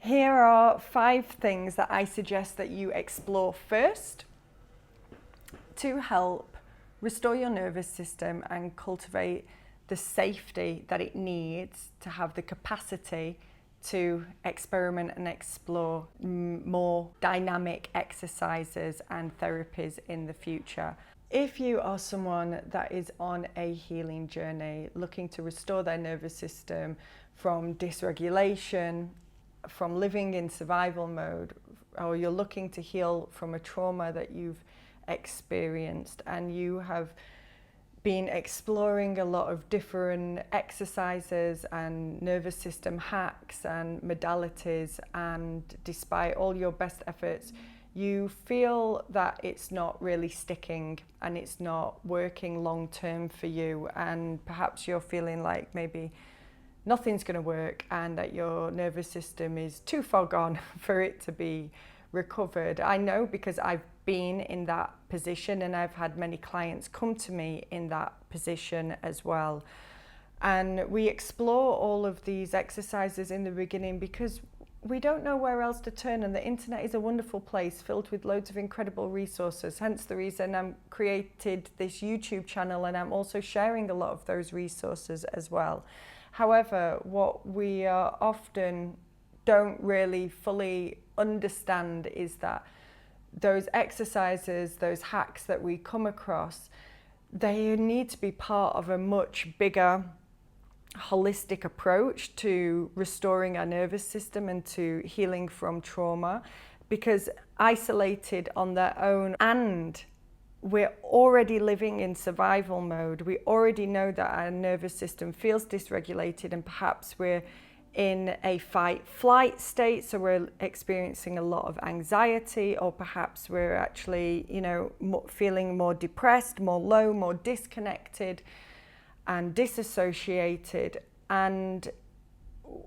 Here are 5 things that I suggest that you explore first to help restore your nervous system and cultivate the safety that it needs to have the capacity to experiment and explore more dynamic exercises and therapies in the future. If you are someone that is on a healing journey, looking to restore their nervous system from dysregulation, from living in survival mode, or you're looking to heal from a trauma that you've experienced, and you have been exploring a lot of different exercises and nervous system hacks and modalities, and despite all your best efforts, you feel that it's not really sticking and it's not working long term for you, and perhaps you're feeling like maybe nothing's going to work and that your nervous system is too far gone for it to be recovered. I know because I've been in that position and I've had many clients come to me in that position as well. And we explore all of these exercises in the beginning because we don't know where else to turn, and the internet is a wonderful place filled with loads of incredible resources. Hence the reason I've created this YouTube channel, and I'm also sharing a lot of those resources as well. However, what we often don't really fully understand is that those exercises, those hacks that we come across, they need to be part of a much bigger holistic approach to restoring our nervous system and to healing from trauma, because isolated on their own, and we're already living in survival mode. We already know that our nervous system feels dysregulated, and perhaps we're in a fight-flight state, so we're experiencing a lot of anxiety, or perhaps we're actually, feeling more depressed, more low, more disconnected and disassociated. And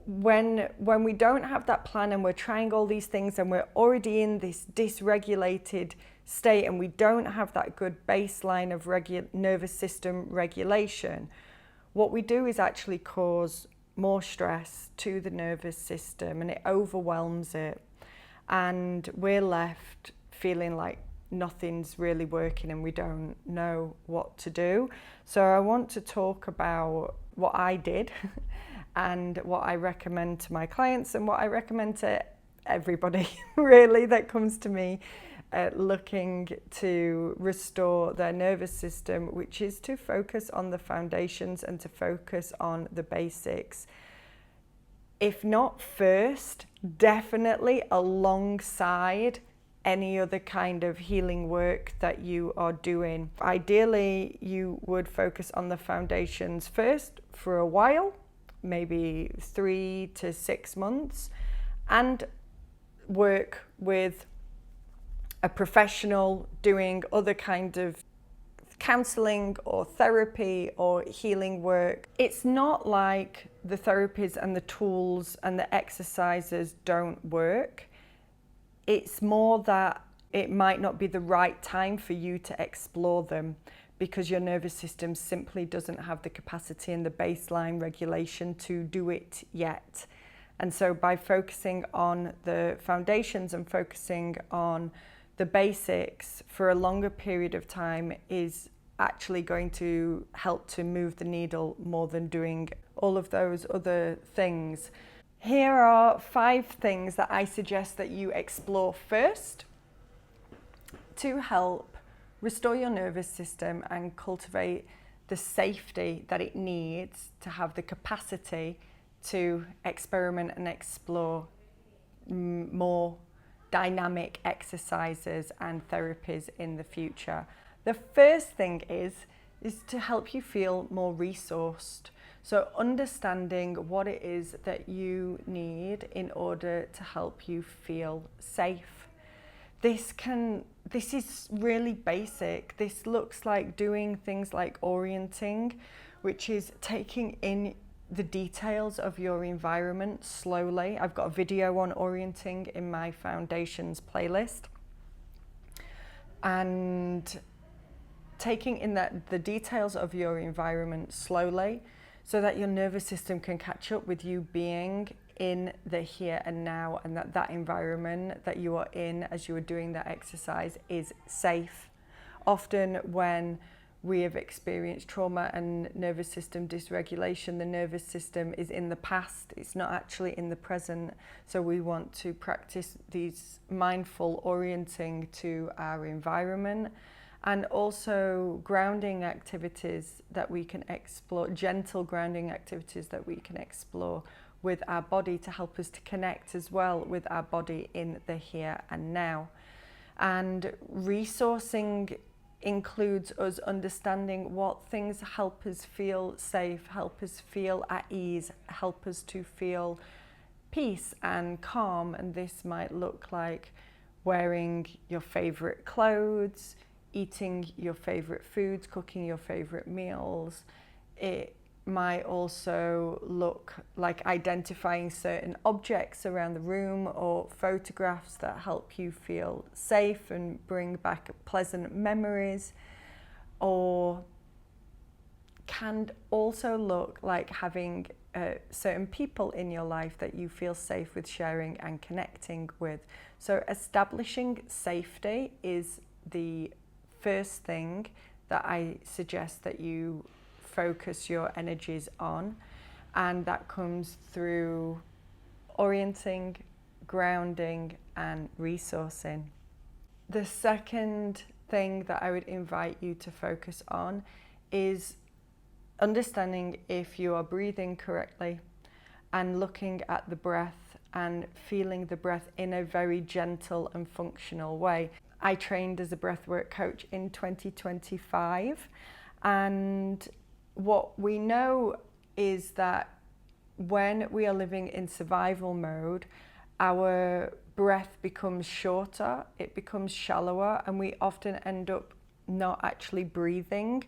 when we don't have that plan and we're trying all these things and we're already in this dysregulated state and we don't have that good baseline of nervous system regulation, what we do is actually cause more stress to the nervous system, and it overwhelms it, and we're left feeling like nothing's really working and we don't know what to do. So I want to talk about what I did and what I recommend to my clients and what I recommend to everybody really that comes to me looking to restore their nervous system, which is to focus on the foundations and to focus on the basics. If not first, definitely alongside any other kind of healing work that you are doing. Ideally, you would focus on the foundations first for a while, maybe 3 to 6 months, and work with a professional doing other kind of counseling or therapy or healing work. It's not like the therapies and the tools and the exercises don't work. It's more that it might not be the right time for you to explore them because your nervous system simply doesn't have the capacity and the baseline regulation to do it yet. And so by focusing on the foundations and focusing on the basics for a longer period of time is actually going to help to move the needle more than doing all of those other things. Here are 5 things that I suggest that you explore first to help restore your nervous system and cultivate the safety that it needs to have the capacity to experiment and explore more dynamic exercises and therapies in the future. The first thing is to help you feel more resourced. So understanding what it is that you need in order to help you feel safe. This is really basic. This looks like doing things like orienting, which is taking in the details of your environment slowly. I've got a video on orienting in my foundations playlist. And taking in the details of your environment slowly so that your nervous system can catch up with you being in the here and now, and that environment that you are in as you are doing that exercise is safe. Often when we have experienced trauma and nervous system dysregulation, the nervous system is in the past, it's not actually in the present. So we want to practice these mindful orienting to our environment, and also grounding activities that we can explore, gentle grounding activities that we can explore with our body to help us to connect as well with our body in the here and now. And resourcing includes us understanding what things help us feel safe, help us feel at ease, help us to feel peace and calm. And this might look like wearing your favorite clothes, eating your favorite foods, cooking your favorite meals. It might also look like identifying certain objects around the room or photographs that help you feel safe and bring back pleasant memories, or can also look like having certain people in your life that you feel safe with sharing and connecting with. So establishing safety is the first thing that I suggest that you focus your energies on, and that comes through orienting, grounding, and resourcing. The second thing that I would invite you to focus on is understanding if you are breathing correctly and looking at the breath and feeling the breath in a very gentle and functional way. I trained as a breathwork coach in 2025, and what we know is that when we are living in survival mode, our breath becomes shorter, it becomes shallower, and we often end up not actually breathing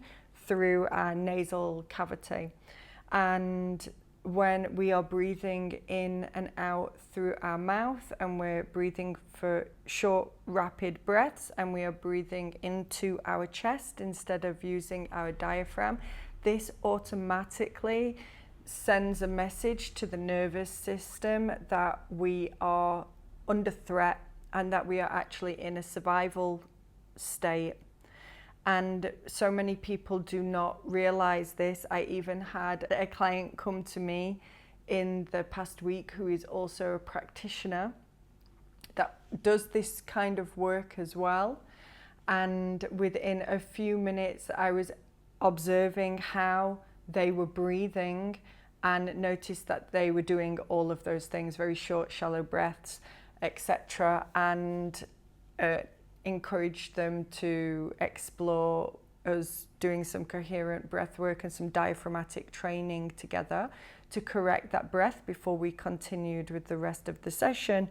through our nasal cavity. And when we are breathing in and out through our mouth, and we're breathing for short, rapid breaths, and we are breathing into our chest instead of using our diaphragm, this automatically sends a message to the nervous system that we are under threat and that we are actually in a survival state. And so many people do not realize this. I even had a client come to me in the past week who is also a practitioner that does this kind of work as well. And within a few minutes, I was observing how they were breathing and noticed that they were doing all of those things, very short, shallow breaths, etc., and encouraged them to explore us doing some coherent breath work and some diaphragmatic training together to correct that breath before we continued with the rest of the session.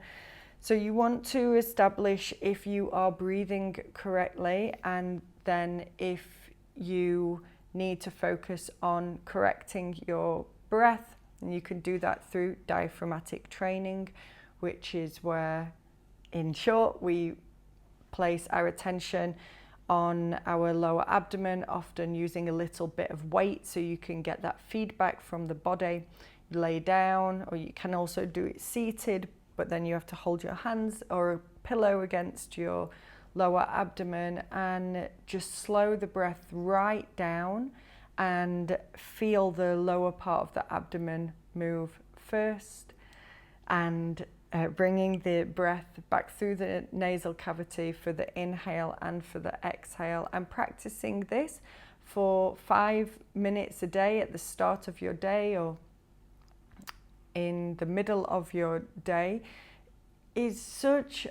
So you want to establish if you are breathing correctly, and then if you need to focus on correcting your breath, and you can do that through diaphragmatic training, which is where, in short, we place our attention on our lower abdomen, often using a little bit of weight so you can get that feedback from the body. You lay down, or you can also do it seated, but then you have to hold your hands or a pillow against your lower abdomen and just slow the breath right down and feel the lower part of the abdomen move first, and bringing the breath back through the nasal cavity for the inhale and for the exhale, and practicing this for 5 minutes a day at the start of your day or in the middle of your day is such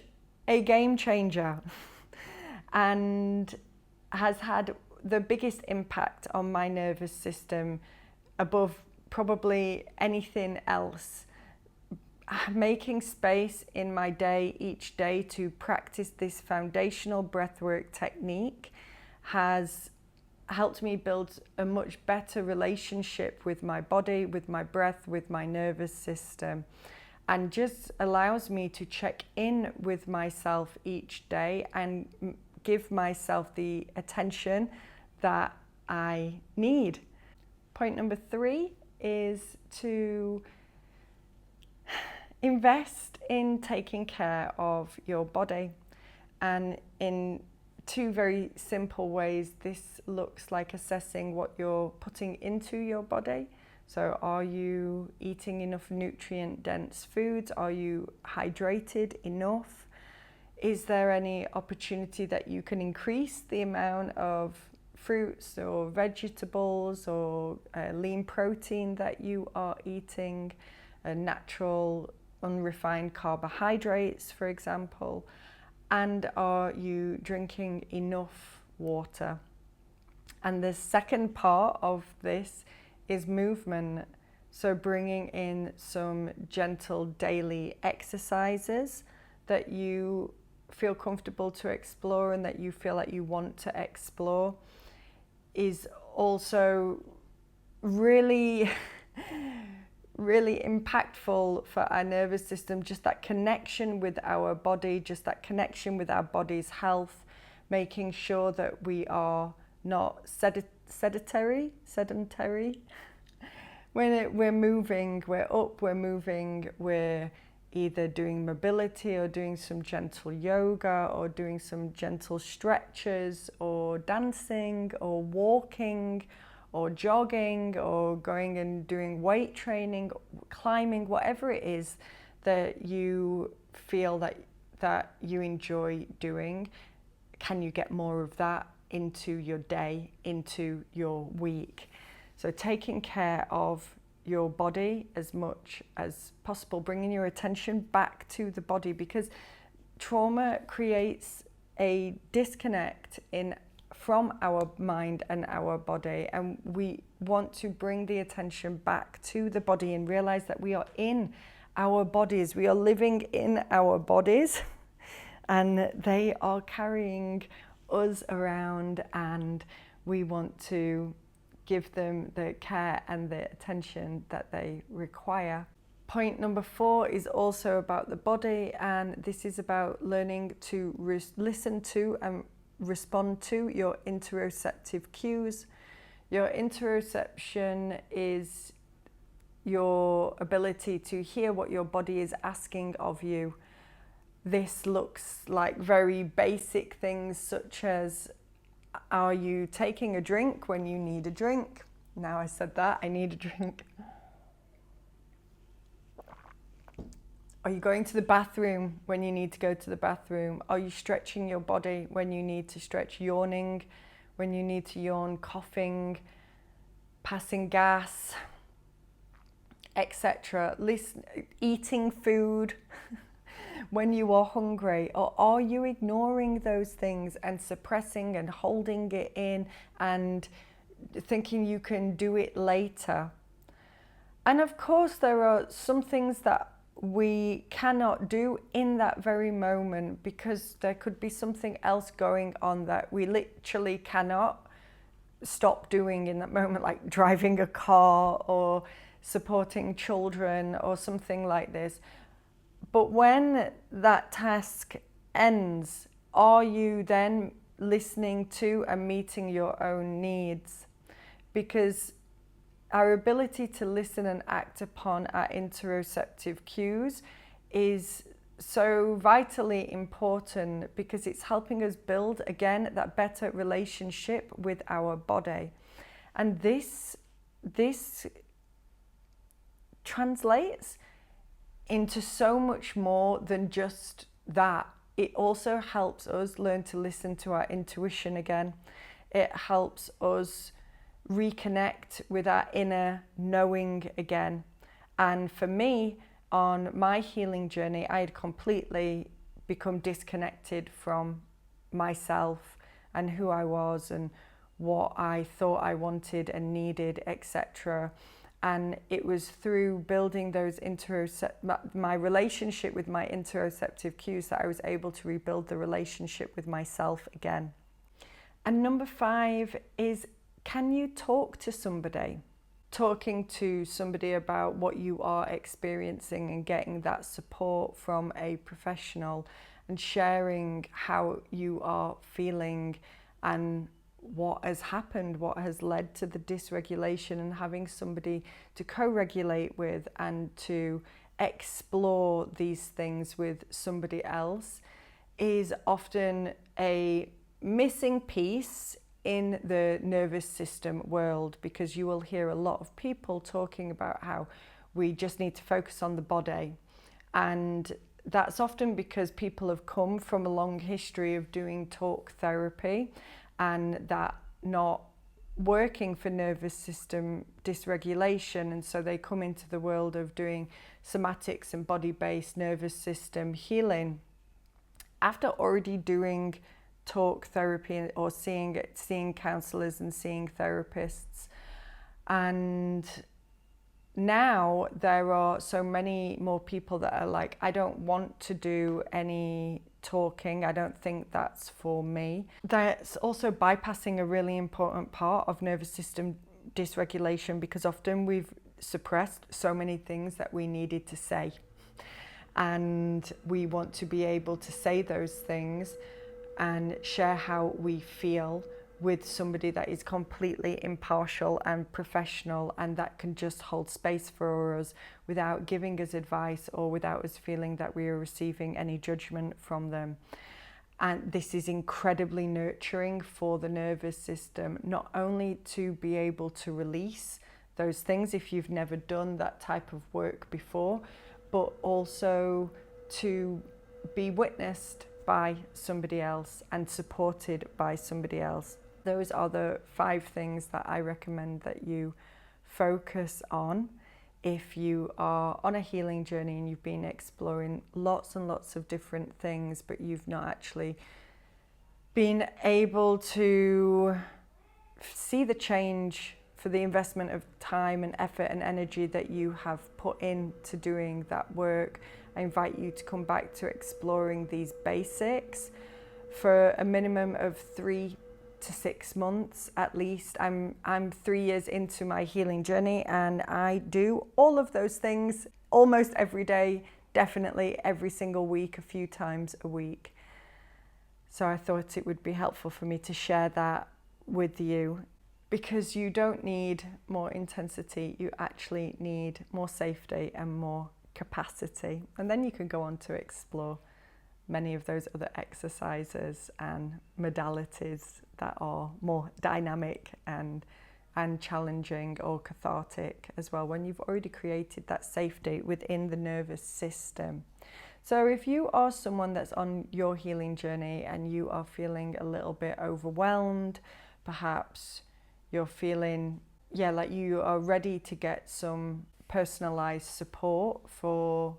a game changer and has had the biggest impact on my nervous system above probably anything else. Making space in my day each day to practice this foundational breathwork technique has helped me build a much better relationship with my body, with my breath, with my nervous system, and just allows me to check in with myself each day and give myself the attention that I need. Point number 3 is to Invest in taking care of your body, and in two very simple ways. This looks like assessing what you're putting into your body. So are you eating enough nutrient dense foods? Are you hydrated enough? Is there any opportunity that you can increase the amount of fruits or vegetables or lean protein that you are eating, natural unrefined carbohydrates, for example? And are you drinking enough water? And the second part of this is movement. So bringing in some gentle daily exercises that you feel comfortable to explore and that you feel like you want to explore is also really really impactful for our nervous system. Just that connection with our body, just that connection with our body's health, making sure that we are not sedentary. When we're moving, we're up, we're moving, we're either doing mobility or doing some gentle yoga or doing some gentle stretches or dancing or walking or jogging or going and doing weight training, climbing, whatever it is that you feel that you enjoy doing. Can you get more of that into your day, into your week? So taking care of your body as much as possible, bringing your attention back to the body, because trauma creates a disconnect from our mind and our body, and we want to bring the attention back to the body and realize that we are in our bodies, we are living in our bodies, and they are carrying us around, and we want to give them the care and the attention that they require. Point number 4 is also about the body, and this is about learning to listen to and respond to your interoceptive cues. Your interoception is your ability to hear what your body is asking of you. This looks like very basic things such as, are you taking a drink when you need a drink? Now I said that, I need a drink. Are you going to the bathroom when you need to go to the bathroom? Are you stretching your body when you need to stretch? Yawning when you need to yawn? Coughing, passing gas, etc. Eating food when you are hungry? Or are you ignoring those things and suppressing and holding it in and thinking you can do it later? And of course there are some things that we cannot do in that very moment because there could be something else going on that we literally cannot stop doing in that moment, like driving a car or supporting children or something like this. But when that task ends, are you then listening to and meeting your own needs? Because our ability to listen and act upon our interoceptive cues is so vitally important, because it's helping us build, again, that better relationship with our body. And this translates into so much more than just that. It also helps us learn to listen to our intuition again. It helps us reconnect with our inner knowing again. And for me, on my healing journey, I had completely become disconnected from myself and who I was and what I thought I wanted and needed, etc. And it was through building those my relationship with my interoceptive cues that I was able to rebuild the relationship with myself again. And number 5 is, can you talk to somebody? Talking to somebody about what you are experiencing and getting that support from a professional and sharing how you are feeling and what has happened, what has led to the dysregulation, and having somebody to co-regulate with and to explore these things with somebody else is often a missing piece in the nervous system world, because you will hear a lot of people talking about how we just need to focus on the body. And that's often because people have come from a long history of doing talk therapy and that not working for nervous system dysregulation, and so they come into the world of doing somatics and body-based nervous system healing after already doing talk therapy or seeing counsellors and seeing therapists. And now there are so many more people that are like, I don't want to do any talking, I don't think that's for me. That's also bypassing a really important part of nervous system dysregulation, because often we've suppressed so many things that we needed to say, and we want to be able to say those things and share how we feel with somebody that is completely impartial and professional, and that can just hold space for us without giving us advice or without us feeling that we are receiving any judgment from them. And this is incredibly nurturing for the nervous system, not only to be able to release those things if you've never done that type of work before, but also to be witnessed by somebody else and supported by somebody else. Those are the 5 things that I recommend that you focus on if you are on a healing journey and you've been exploring lots and lots of different things, but you've not actually been able to see the change for the investment of time and effort and energy that you have put into doing that work. I invite you to come back to exploring these basics for a minimum of 3 to 6 months at least. I'm 3 years into my healing journey, and I do all of those things almost every day, definitely every single week, a few times a week. So I thought it would be helpful for me to share that with you, because you don't need more intensity, you actually need more safety and more capacity. And then you can go on to explore many of those other exercises and modalities that are more dynamic and challenging or cathartic as well, when you've already created that safety within the nervous system. So if you are someone that's on your healing journey and you are feeling a little bit overwhelmed, perhaps you're feeling, like you are ready to get some personalized support for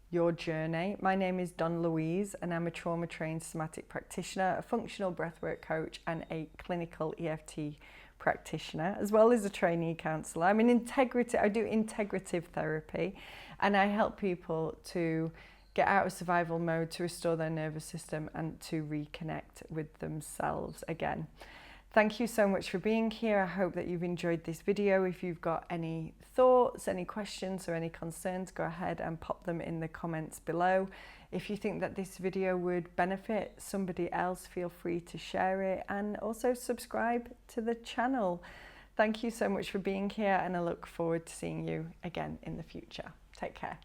your journey. My name is Dawn Louise, and I'm a trauma-trained somatic practitioner, a functional breathwork coach, and a clinical EFT practitioner, as well as a trainee counsellor. I do integrative therapy, and I help people to get out of survival mode, to restore their nervous system, and to reconnect with themselves again. Thank you so much for being here. I hope that you've enjoyed this video. If you've got any thoughts, any questions or any concerns, go ahead and pop them in the comments below. If you think that this video would benefit somebody else, feel free to share it, and also subscribe to the channel. Thank you so much for being here, and I look forward to seeing you again in the future. Take care.